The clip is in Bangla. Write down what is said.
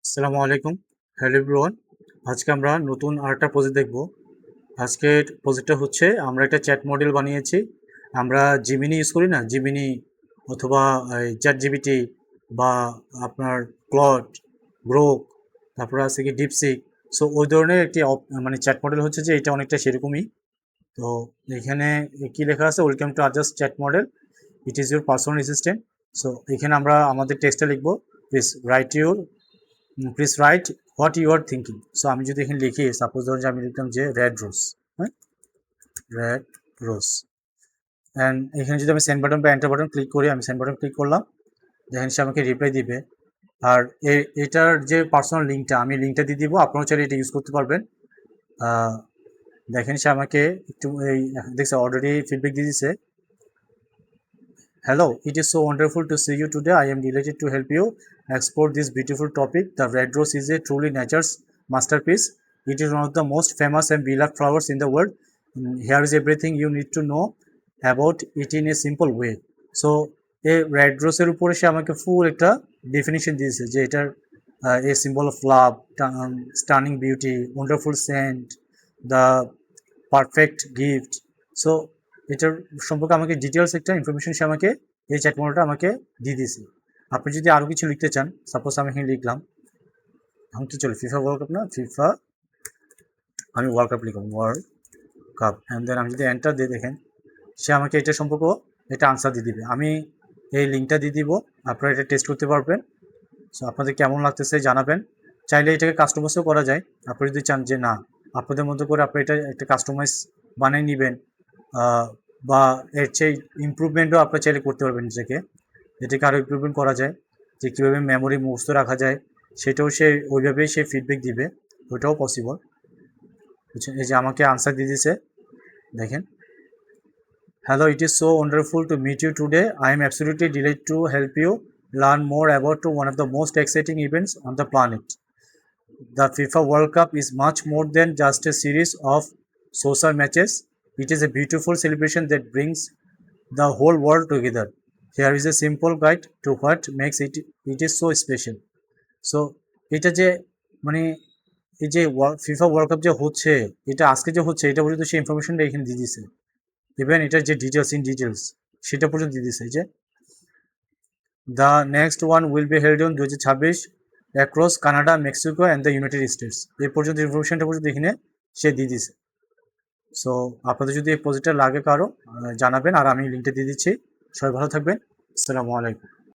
আসসালামু আলাইকুম। Hello everyone. আজকে আমরা নতুন আরেকটা প্রজেক্ট দেখব। আজকের প্রজেক্টটা হচ্ছে আমরা একটা চ্যাট মডেল বানিয়েছি। আমরা জিমিনি ইউজ করি না? জিমিনি অথবা এই চ্যাটজিপিটি বা আপনার ক্লড, গ্রোক, তারপরে আছে কি ডিপসিক। সো ওই ধরনের একটি মানে চ্যাট মডেল হচ্ছে যে এটা অনেকটা সেরকমই। তো এখানে কি লেখা আছে? Welcome to adjust chat model. It is your personal assistant. So এখানে আমরা আমাদের টেক্সটটা লিখবো। Please write what you are thinking. So আমি যদি এখানে লিখি, সাপোজ ধরুন যে আমি লিখলাম যে রেড রোজ, হ্যাঁ, রেড রোজ। অ্যান্ড এখানে যদি আমি সেন্ড বাটন বা এন্টার বাটন ক্লিক করি, আমি সেন্ড বাটন ক্লিক করলাম, দেখেন সে আমাকে রিপ্লাই দিবে। আর এটার যে পার্সোনাল লিঙ্কটা, আমি লিঙ্কটা দিয়ে দিব, আপনারাও চাইলে এটা ইউজ করতে পারবেন। দেখেন সে আমাকে একটু এই দেখছে অলরেডি ফিডব্যাক দিয়ে দিচ্ছে। Hello, it is so wonderful to see you today. I am delighted to help you explore this beautiful topic. The red rose is a truly nature's masterpiece. It is one of the most famous and beloved flowers in the world. Here is everything you need to know about it in a simple way. So, এই রেড রোজের উপরে সে আমাকে ফুল একটা ডেফিনিশন দিয়েছে যে এটার a symbol of love, stunning beauty, wonderful scent, the perfect gift. So এটার সম্পর্কে আমাকে ডিটেলস একটা ইনফরমেশন সে আমাকে এই চ্যাট মডেলটা আমাকে দিয়ে দিয়েছে। আপনি যদি আরও কিছু লিখতে চান, সাপোজ আমি এখানে লিখলাম, এখন কি চলে ফিফা ওয়ার্ল্ড কাপ না, ফিফা, আমি ওয়ার্ল্ড কাপ লিখলাম, ওয়ার্ল্ড কাপ, অ্যান্ড দেন আমি যদি এন্টার দিয়ে দেখেন সে আমাকে এটা সম্পর্ক এটা আনসার দিয়ে দিবে। আমি এই লিঙ্কটা দিয়ে দিব, আপনারা এটা টেস্ট করতে পারবেন। সো আপনাদের কেমন লাগতেছে জানাবেন। চাইলে এটাকে কাস্টমাইজও করা যায়। আপনি যদি চান যে না, আপনাদের মতো করে আপনি এটা একটা কাস্টমাইজ বানিয়ে নেবেন, বা এর চেয়ে ইমপ্রুভমেন্টও আপনার চাইলে করতে পারবেন নিজেকে, এটাকে আরও ইমপ্রুভমেন্ট করা যায়, যে কীভাবে মেমোরি মুখস্থ রাখা যায় সেটাও সে ওইভাবেই সে ফিডব্যাক দিবে, ওইটাও পসিবল। বুঝছেন, এই যে আমাকে আনসার দিয়ে দিয়েছে দেখেন। Hello, it is so wonderful to meet you today. I am absolutely delighted to help you learn more about one of the most exciting events on the planet. The FIFA World Cup is much more than just a series of social matches. It is a beautiful celebration that brings the whole world together. Here is a simple guide to what makes it is so special. So এটা যে মানে এই যে ফিফা ওয়ার্ল্ড কাপ যে হচ্ছে, এটা আজকে যে হচ্ছে এটা পর্যন্ত সেই ইনফরমেশনটা এখানে দিয়ে দিছে। ইভেন এটার যে ডিটেলস সেটা পর্যন্ত দিয়ে দিছে যে the next one will be held on 2026 across Canada, Mexico and the United states. এই পর্যন্ত ইনফরমেশনটা পর্যন্ত এখানে সে দিয়ে দিছে। সো আপনাদের যদি এই প্রজেক্টটা লাগে কারো জানাবেন, আর আমি লিঙ্কটা দিয়ে দিচ্ছি। সবাই ভালো থাকবেন। আসসালামু আলাইকুম।